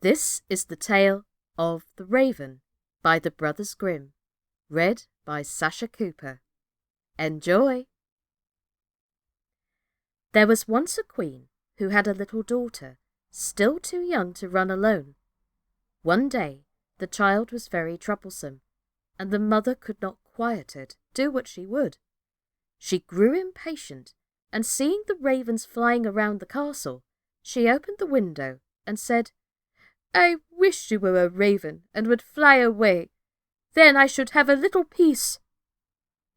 This is the tale of The Raven by the Brothers Grimm, read by Sascha Cooper. Enjoy! There was once a queen who had a little daughter, still too young to run alone. One day the child was very troublesome, and the mother could not quiet it, do what she would. She grew impatient, and seeing the ravens flying around the castle, she opened the window and said, "I wish you were a raven and would fly away. Then I should have a little peace."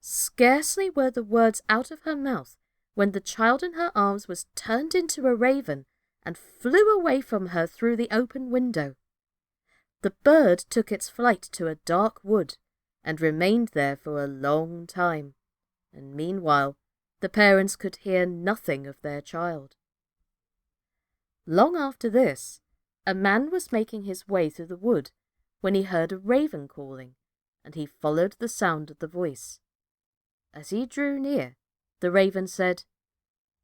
Scarcely were the words out of her mouth when the child in her arms was turned into a raven and flew away from her through the open window. The bird took its flight to a dark wood and remained there for a long time, and meanwhile the parents could hear nothing of their child. Long after this, a man was making his way through the wood when he heard a raven calling, and he followed the sound of the voice. As he drew near, the raven said,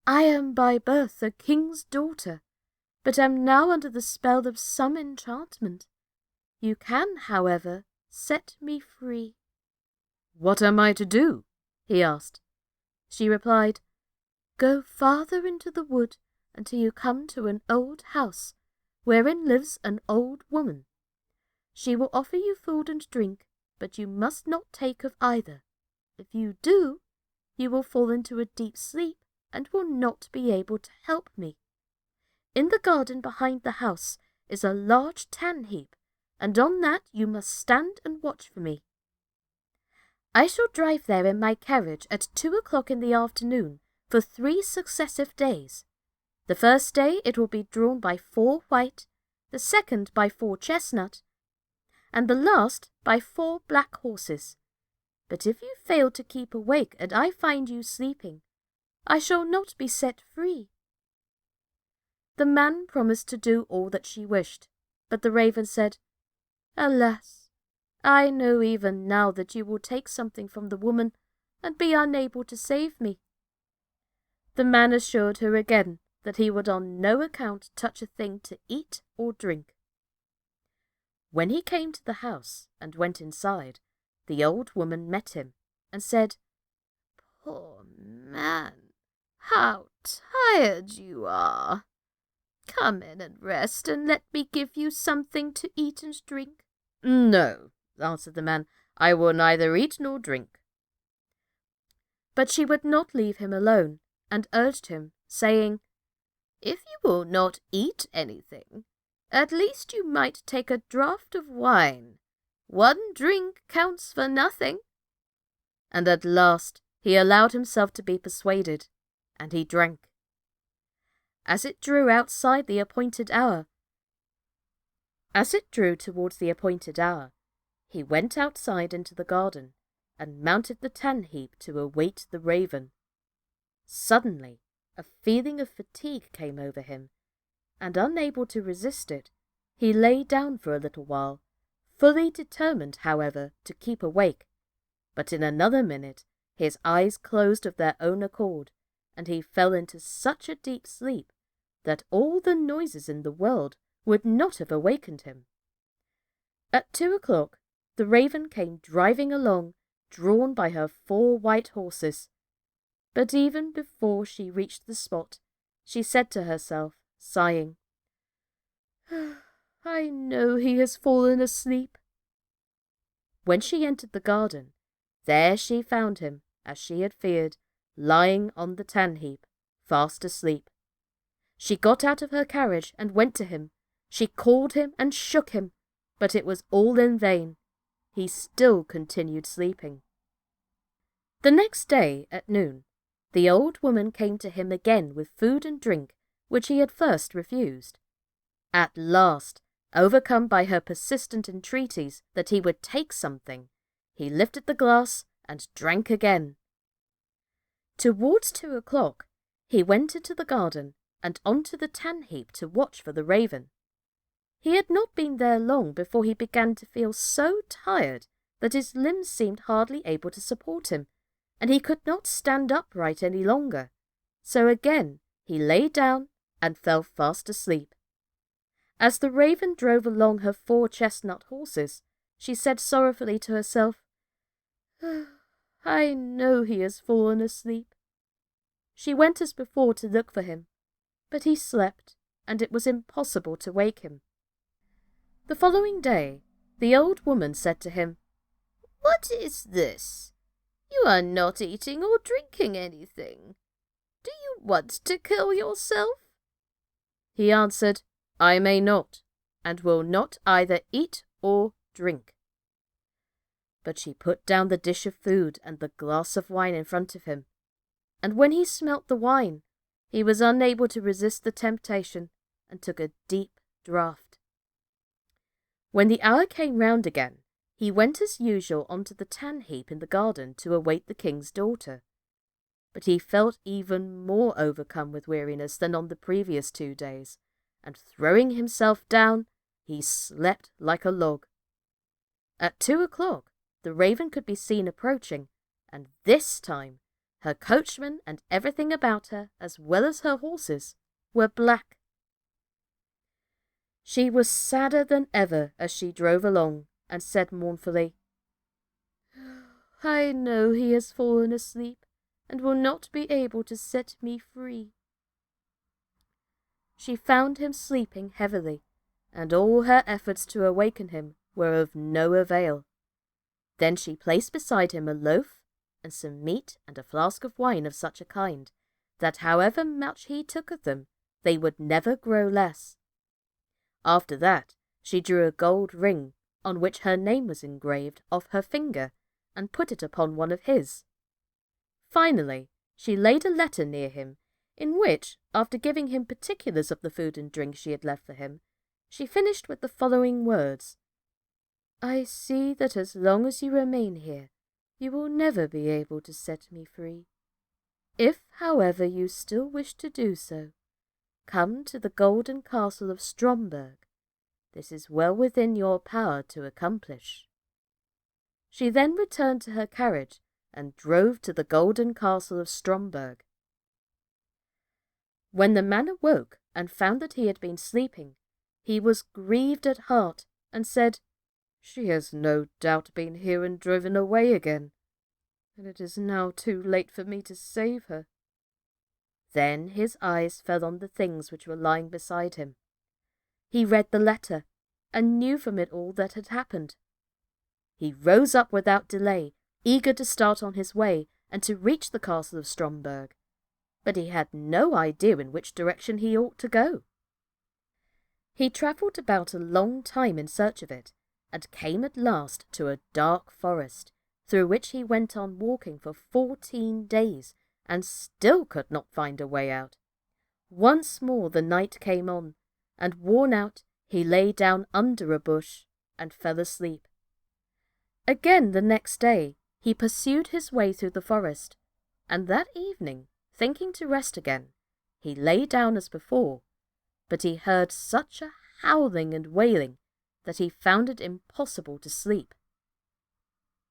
"I am by birth a king's daughter, but am now under the spell of some enchantment. You can, however, set me free." "What am I to do?" he asked. She replied, "Go farther into the wood until you come to an old house, wherein lives an old woman. She will offer you food and drink, but you must not take of either. If you do, you will fall into a deep sleep and will not be able to help me. In the garden behind the house is a large tan heap, and on that you must stand and watch for me. I shall drive there in my carriage at 2 o'clock in the afternoon for 3 successive days. The first day it will be drawn by 4 white, the second by 4 chestnut, and the last by 4 black horses. But if you fail to keep awake and I find you sleeping, I shall not be set free." The man promised to do all that she wished, but the raven said, "Alas, I know even now that you will take something from the woman and be unable to save me." The man assured her again that he would on no account touch a thing to eat or drink. When he came to the house and went inside, the old woman met him and said, "Poor man, how tired you are! Come in and rest, and let me give you something to eat and drink." "No," answered the man, "I will neither eat nor drink." But she would not leave him alone, and urged him, saying, "If you will not eat anything, at least you might take a draught of wine. 1 drink counts for nothing." And at last he allowed himself to be persuaded, and he drank. As it drew towards the appointed hour, he went outside into the garden and mounted the tan heap to await the raven. Suddenly a feeling of fatigue came over him, and unable to resist it, he lay down for a little while, fully determined, however, to keep awake. But in another minute his eyes closed of their own accord, and he fell into such a deep sleep that all the noises in the world would not have awakened him. At 2 o'clock the raven came driving along, drawn by her 4 white horses. But even before she reached the spot, she said to herself, sighing, "I know he has fallen asleep." When she entered the garden, there she found him, as she had feared, lying on the tan heap, fast asleep. She got out of her carriage and went to him. She called him and shook him, but it was all in vain. He still continued sleeping. The next day at noon, the old woman came to him again with food and drink, which he had first refused. At last, overcome by her persistent entreaties that he would take something, he lifted the glass and drank again. Towards 2 o'clock, he went into the garden and onto the tan heap to watch for the raven. He had not been there long before he began to feel so tired that his limbs seemed hardly able to support him, and he could not stand upright any longer. So again he lay down and fell fast asleep. As the raven drove along her 4 chestnut horses, she said sorrowfully to herself, "I know he has fallen asleep." She went as before to look for him, but he slept, and it was impossible to wake him. The following day, the old woman said to him, "What is this? You are not eating or drinking anything. Do you want to kill yourself?" He answered, "I may not, and will not either eat or drink." But she put down the dish of food and the glass of wine in front of him, and when he smelt the wine, he was unable to resist the temptation and took a deep draught. When the hour came round again, he went as usual onto the tan heap in the garden to await the king's daughter. But he felt even more overcome with weariness than on the previous 2 days, and throwing himself down, he slept like a log. At 2 o'clock, the raven could be seen approaching, and this time her coachman and everything about her, as well as her horses, were black. She was sadder than ever as she drove along, and said mournfully, "I know he has fallen asleep, and will not be able to set me free." She found him sleeping heavily, and all her efforts to awaken him were of no avail. Then she placed beside him a loaf and some meat and a flask of wine of such a kind, that however much he took of them, they would never grow less. After that, she drew a gold ring, on which her name was engraved, off her finger, and put it upon one of his. Finally, she laid a letter near him, in which, after giving him particulars of the food and drink she had left for him, she finished with the following words: "I see that as long as you remain here, you will never be able to set me free. If, however, you still wish to do so, come to the golden castle of Stromberg. This is well within your power to accomplish." She then returned to her carriage and drove to the golden castle of Stromberg. When the man awoke and found that he had been sleeping, he was grieved at heart and said, "She has no doubt been here and driven away again, and it is now too late for me to save her." Then his eyes fell on the things which were lying beside him. He read the letter, and knew from it all that had happened. He rose up without delay, eager to start on his way, and to reach the castle of Stromberg, but he had no idea in which direction he ought to go. He travelled about a long time in search of it, and came at last to a dark forest, through which he went on walking for 14 days, and still could not find a way out. Once more the night came on, and worn out, he lay down under a bush and fell asleep. Again the next day he pursued his way through the forest, and that evening, thinking to rest again, he lay down as before, but he heard such a howling and wailing that he found it impossible to sleep.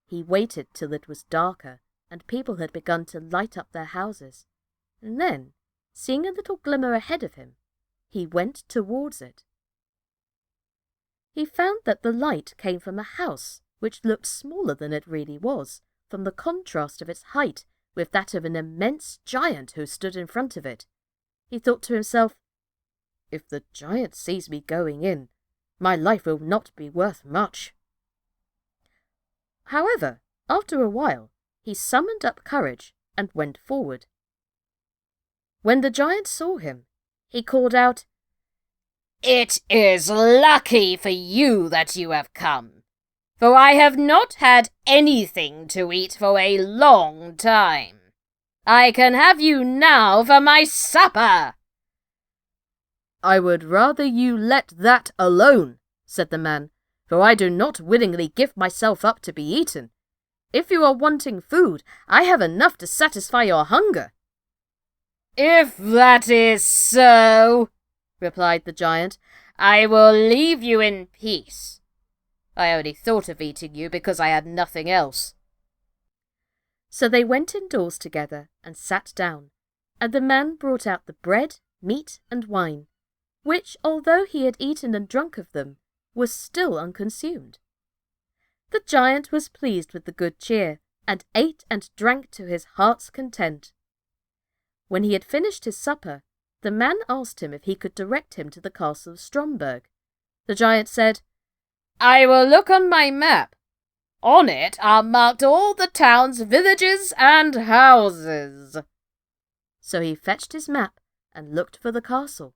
He waited till it was darker and people had begun to light up their houses, and then, seeing a little glimmer ahead of him, he went towards it. He found that the light came from a house which looked smaller than it really was, from the contrast of its height with that of an immense giant who stood in front of it. He thought to himself, "If the giant sees me going in, my life will not be worth much." However, after a while, he summoned up courage and went forward. When the giant saw him, he called out, "It is lucky for you that you have come, for I have not had anything to eat for a long time. I can have you now for my supper." "I would rather you let that alone," said the man, "for I do not willingly give myself up to be eaten. If you are wanting food, I have enough to satisfy your hunger." "If that is so," replied the giant, "I will leave you in peace. I only thought of eating you because I had nothing else." So they went indoors together and sat down, and the man brought out the bread, meat, and wine, which, although he had eaten and drunk of them, was still unconsumed. The giant was pleased with the good cheer, and ate and drank to his heart's content. When he had finished his supper, the man asked him if he could direct him to the castle of Stromberg. The giant said, "I will look on my map. On it are marked all the towns, villages, and houses." So he fetched his map and looked for the castle,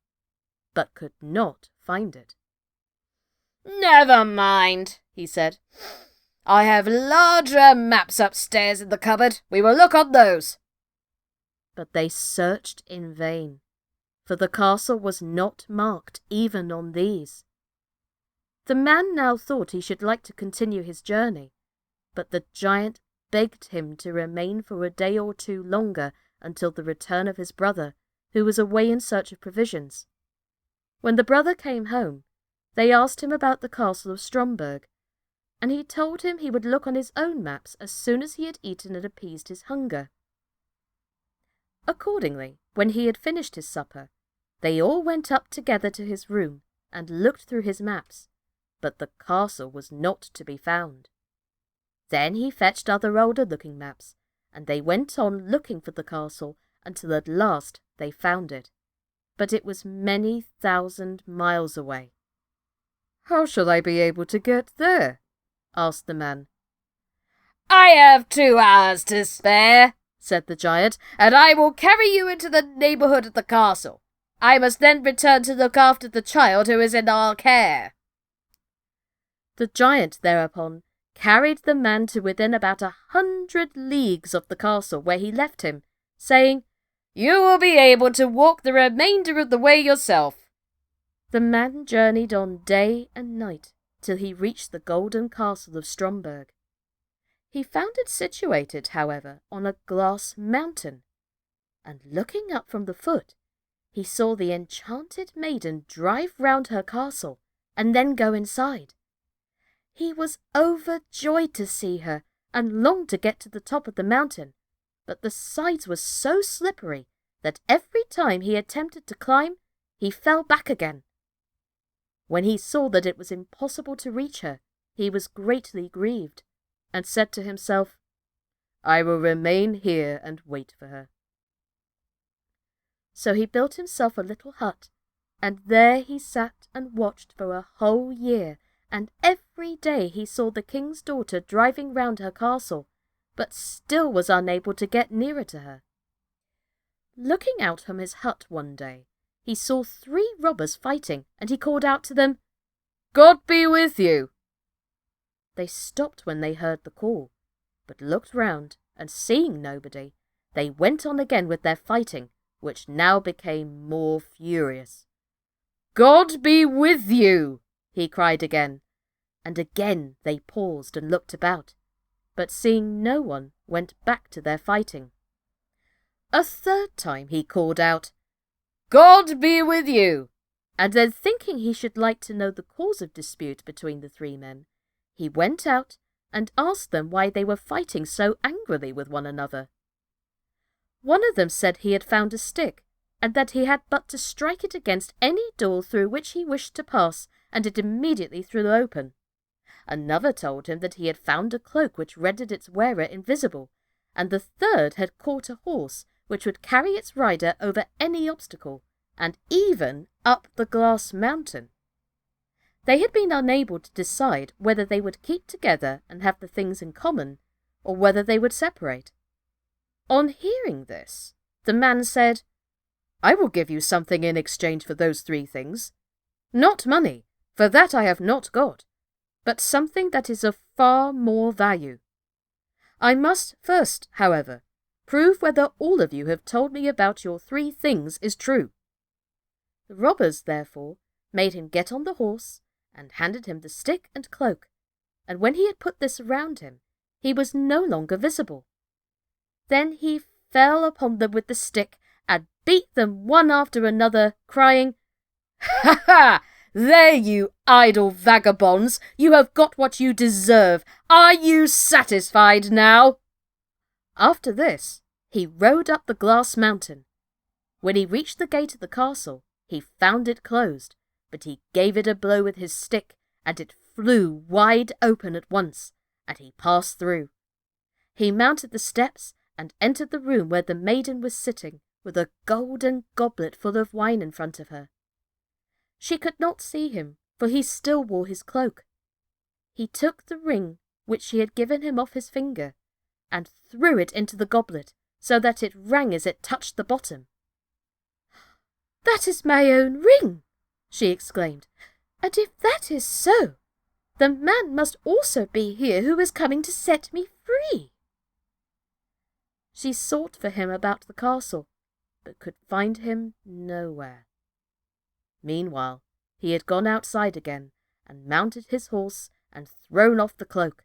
but could not find it. "Never mind," he said. "I have larger maps upstairs in the cupboard. We will look on those." But they searched in vain, for the castle was not marked even on these. The man now thought he should like to continue his journey, but the giant begged him to remain for a day or two longer until the return of his brother, who was away in search of provisions. When the brother came home, they asked him about the castle of Stromberg, and he told him he would look on his own maps as soon as he had eaten and appeased his hunger. Accordingly, when he had finished his supper, they all went up together to his room and looked through his maps, but the castle was not to be found. Then he fetched other older-looking maps, and they went on looking for the castle until at last they found it, but it was many thousand miles away. "How shall I be able to get there?" asked the man. "I have 2 hours to spare," said the giant, "and I will carry you into the neighbourhood of the castle. I must then return to look after the child who is in our care." The giant thereupon carried the man to within about 100 leagues of the castle, where he left him, saying, "You will be able to walk the remainder of the way yourself." The man journeyed on day and night till he reached the golden castle of Stromberg. He found it situated, however, on a glass mountain, and looking up from the foot, he saw the enchanted maiden drive round her castle and then go inside. He was overjoyed to see her and longed to get to the top of the mountain, but the sides were so slippery that every time he attempted to climb, he fell back again. When he saw that it was impossible to reach her, he was greatly grieved, and said to himself, "I will remain here and wait for her." So he built himself a little hut, and there he sat and watched for a whole year, and every day he saw the king's daughter driving round her castle, but still was unable to get nearer to her. Looking out from his hut one day, he saw 3 robbers fighting, and he called out to them, "God be with you!" They stopped when they heard the call, but looked round, and seeing nobody, they went on again with their fighting, which now became more furious. "God be with you!" he cried again, and again they paused and looked about, but seeing no one, went back to their fighting. A third time he called out, "God be with you!" and then thinking he should like to know the cause of dispute between the 3 men, he went out and asked them why they were fighting so angrily with one another. One of them said he had found a stick, and that he had but to strike it against any door through which he wished to pass, and it immediately threw open. Another told him that he had found a cloak which rendered its wearer invisible, and the third had caught a horse which would carry its rider over any obstacle, and even up the glass mountain. They had been unable to decide whether they would keep together and have the things in common, or whether they would separate. On hearing this, the man said, "I will give you something in exchange for those 3 things. Not money, for that I have not got, but something that is of far more value. I must first, however, prove whether all of you have told me about your 3 things is true." The robbers, therefore, made him get on the horse, and handed him the stick and cloak, and when he had put this around him, he was no longer visible. Then he fell upon them with the stick, and beat them one after another, crying, "Ha ha! There, you idle vagabonds! You have got what you deserve. Are you satisfied now?" After this, he rode up the glass mountain. When he reached the gate of the castle, He found it closed, but he gave it a blow with his stick, and it flew wide open at once, and he passed through. He mounted the steps and entered the room where the maiden was sitting, with a golden goblet full of wine in front of her. She could not see him, for he still wore his cloak. He took the ring which she had given him off his finger, and threw it into the goblet, so that it rang as it touched the bottom. "That is my own ring!" she exclaimed. "And if that is so, the man must also be here who is coming to set me free." She sought for him about the castle, but could find him nowhere. Meanwhile, he had gone outside again, and mounted his horse, and thrown off the cloak.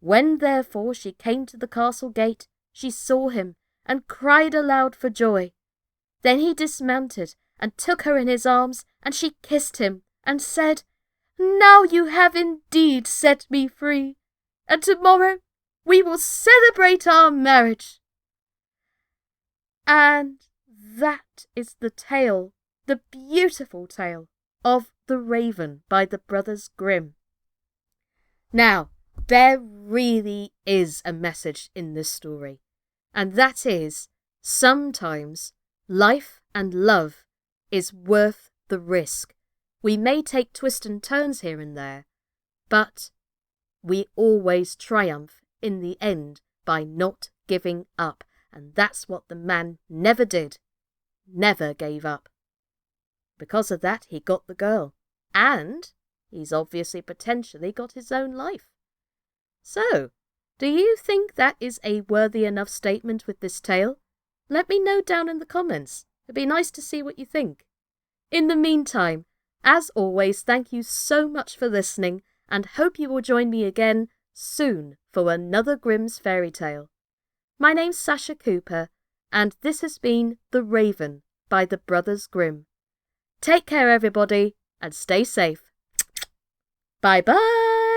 When therefore she came to the castle gate, she saw him, and cried aloud for joy. Then he dismounted, and took her in his arms, and she kissed him, and said, "Now you have indeed set me free, and tomorrow we will celebrate our marriage." And that is the tale, the beautiful tale, of The Raven by the brothers Grimm. Now, there really is a message in this story, and that is, sometimes life and love is worth the risk. We may take twists and turns here and there, but we always triumph in the end by not giving up, and that's what the man never did, never gave up. Because of that, he got the girl, and he's obviously potentially got his own life. So, do you think that is a worthy enough statement with this tale? Let me know down in the comments. It'd be nice to see what you think. In the meantime, as always, thank you so much for listening, and hope you will join me again soon for another Grimm's fairy tale. My name's Sascha Cooper, and this has been The Raven by the brothers Grimm. Take care, everybody, and stay safe. Bye-bye.